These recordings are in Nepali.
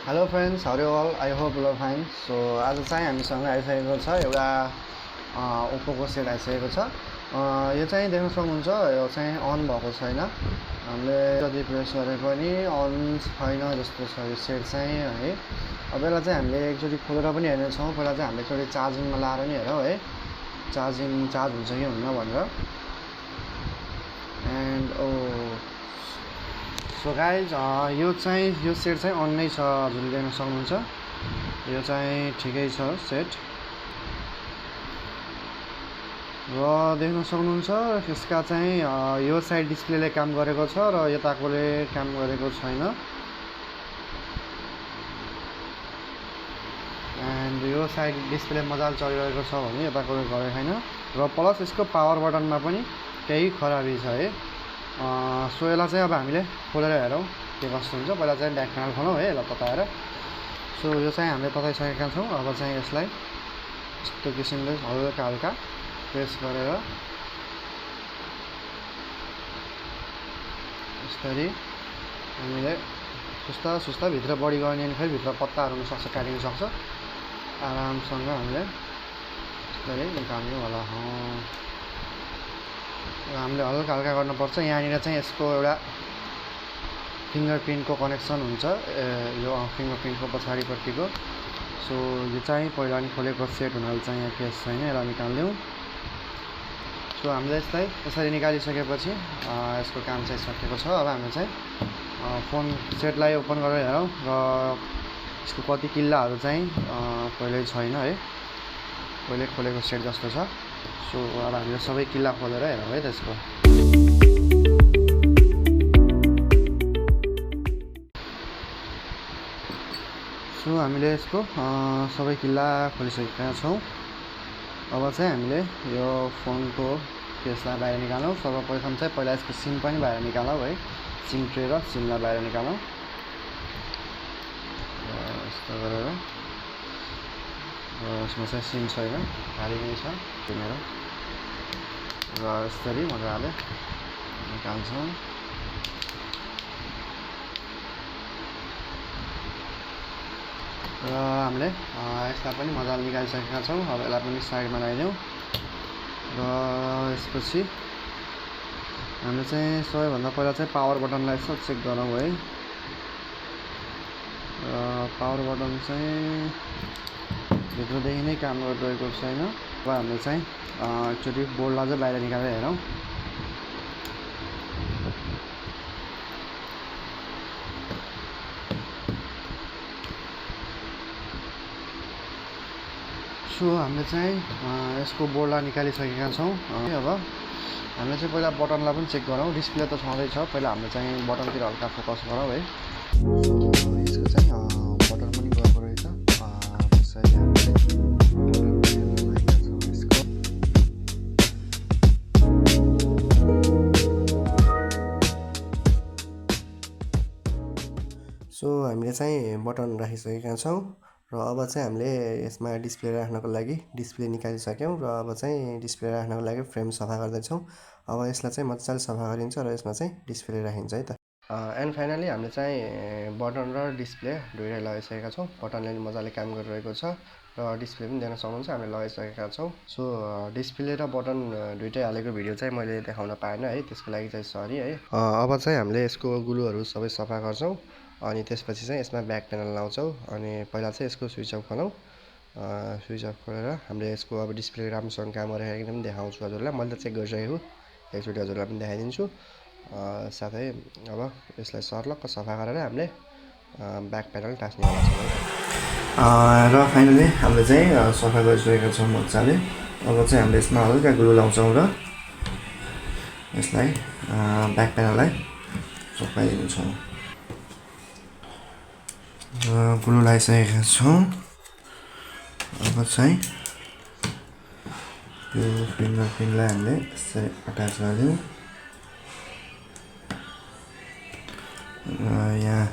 हेलो फ्रेन्ड्स, हर अल I hope you are fine. So आज चाहिँ हामीसँग आइसकेको छ एउटा ओप्पोको सेट आइसकेको छ। यो चाहिँ देख्न सक्नुहुन्छ, यो चाहिँ अन भएको छैन। हामीले जति प्रेस गरे पनि अन छैन जस्तो छ यो सेट चाहिँ है। अब यसलाई चाहिँ हामीले एकचोटि खोलेर पनि हेर्नेछौँ। पहिला चाहिँ हामीले एकचोटि चार्जिङमा लाएर नि हेरौँ है, चार्ज हुन्छ कि हुन्न भनेर। एन्ड सो गाइज, यो सेट चाहिँ अन नै छ, हजुरले देख्न सक्नुहुन्छ। यो चाहिँ ठिकै छ सेट, र देख्न सक्नुहुन्छ यसका चाहिँ यो साइड डिस्प्लेले काम गरेको छ र यताकोले काम गरेको छैन। एन्ड यो साइड डिस्प्ले मजाले चलिरहेको छ भने यताकोले गरेको छैन। र प्लस यसको पावर बटनमा पनि केही खराबी छ है। सो यसलाई चाहिँ अब हामीले खोलेर हेरौँ के कस्तो हुन्छ। पहिला चाहिँ ब्याक प्यानल खोलौँ है, यसलाई तताएर। सो यो चाहिँ हामीले तताइसकेका छौँ। अब चाहिँ यसलाई यस्तो किसिमले हल्का हल्का प्रेस गरेर यसरी हामीले सुस्ता भित्र बढी गर्ने अनि फेरि भित्र पत्ताहरू हुनसक्छ, काटिन सक्छ। आरामसँग हामीले यसरी निकाल्नु होला। हामीले हल्का हल्का गर्नुपर्छ। यहाँनिर चाहिँ यसको एउटा फिङ्गरप्रिन्टको कनेक्सन हुन्छ, यो फिङ्गरप्रिन्टको पछाडिपट्टिको। सो यो चाहिँ पहिला नि खोलेको सेट हुनाले चाहिँ यहाँ केस छैन, यसलाई निकालिदिउँ। सो हामीले यसलाई यसरी निकालिसकेपछि यसको काम चाहिँ सकेको छ। अब हामीले चाहिँ फोन सेटलाई ओपन गरेर हेरौँ र यसको कति किल्लाहरू चाहिँ पहिल्यै छैन है, पहिले खोलेको सेट जस्तो छ। सो अब हामीले सबै किल्ला खोलेर हेरौँ है त्यसको। सो हामीले यसको सबै किल्ला खोलिसकेका छौँ। अब चाहिँ हामीले यो फोनको केसलाई बाहिर निकालौँ। सर्वप्रथम चाहिँ पहिला यसको सिम पनि बाहिर निकालौँ है, सिम ट्रे र सिमलाई बाहिर निकालौँ। यस्तो गरेर यसमा चाहिँ सिम छैन, खाली नै छ मेरो। र यसरी मजाले निकाल्छौँ। र हामीले यसलाई पनि मजाले निकालिसकेका छौँ। अब यसलाई पनि साइडमा लगाइदिउँ। र यसपछि हामीले चाहिँ सबैभन्दा पहिला चाहिँ पावर बटनलाई यसो चेक गरौँ है। पावर बटन चाहिँ भित्रदेखि नै काम गरिरहेको छैन। अब हामीले चाहिँ एकचोटि बोर्डलाई चाहिँ बाहिर निकालेर हेरौँ। सो हामीले चाहिँ यसको बोर्डलाई निकालिसकेका छौँ। अब हामीले चाहिँ पहिला बटनलाई पनि चेक गरौँ। डिस्प्ले त छँदैछ, पहिला हामीले चाहिँ बटनतिर हल्का फोकस गरौँ है। यसको चाहिँ बटन पनि गएको रहेछ। त्यसैले हामीले सो हामीले चाहिँ बटन राखिसकेका छौँ। र अब चाहिँ हामीले यसमा डिस्प्ले राख्नको लागि डिस्प्ले निकालिसक्यौँ। र अब चाहिँ डिस्प्ले राख्नको लागि फ्रेम सफा गर्दैछौँ। अब यसलाई चाहिँ मजाले सफा गरिन्छ र यसमा चाहिँ डिस्प्ले राखिन्छ है त। एन्ड फाइनली हामीले चाहिँ बटन र डिस्प्ले दुइटै लगाइसकेका छौँ। बटनले मजाले काम गरिरहेको छ र डिस्प्ले पनि देख्न सक्नुहुन्छ हामीले लगाइसकेका छौँ। सो डिस्प्ले र बटन दुइटै हालेको भिडियो चाहिँ मैले देखाउन पाएन है, त्यसको लागि चाहिँ सरी है। अब चाहिँ हामीले यसको ग्लुहरू सबै सफा गर्छौँ। अनि त्यसपछि चाहिँ यसमा ब्याक प्यानल लाउँछौँ। अनि पहिला चाहिँ यसको स्विच अफ खोलौँ। स्विच अफ खोलेर हामीले यसको अब डिस्प्ले राम्रोसँग काम गरेर पनि देखाउँछु हजुरलाई। मैले त चेक गरिसकेको, एकचोटि हजुरलाई पनि देखाइदिन्छु। साथै अब यसलाई सर्लक्क सफा गरेर हामीले ब्याक प्यानल टाँस्नेवाला छौँ है। र फाइनली हामीले चाहिँ सफा गरिसकेका छौँ मजाले। अब चाहिँ हामीले यसमा हल्का ग्लु लाउँछौँ र यसलाई ब्याक प्यानललाई चपाइदिन्छौँ। ग्लु लगाइसकेका छौँ। अब चाहिँ यो फिङ्गरप्रिन्टलाई हामीले यसरी अट्याच गरिदिउँ। यहाँ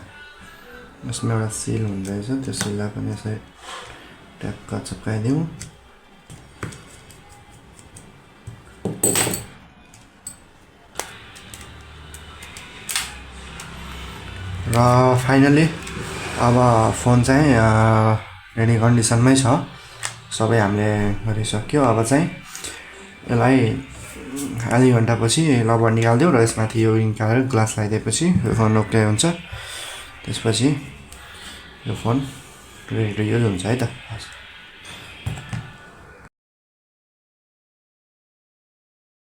यसमा एउटा सिल हुँदैछ, त्यो सिललाई पनि यसरी ट्याक्क चप्काइदिउँ। र फाइनली अब फोन चाहिँ रेडी कन्डिसनमै छ, सबै हामीले गरिसक्यो। अब चाहिँ यसलाई आधी घन्टापछि रबर निकालिदियो र यसमाथि यो निकालेर ग्लास लगाइदिएपछि यो फोन ओके हुन्छ। त्यसपछि यो फोन रेडी टु युज हुन्छ है त।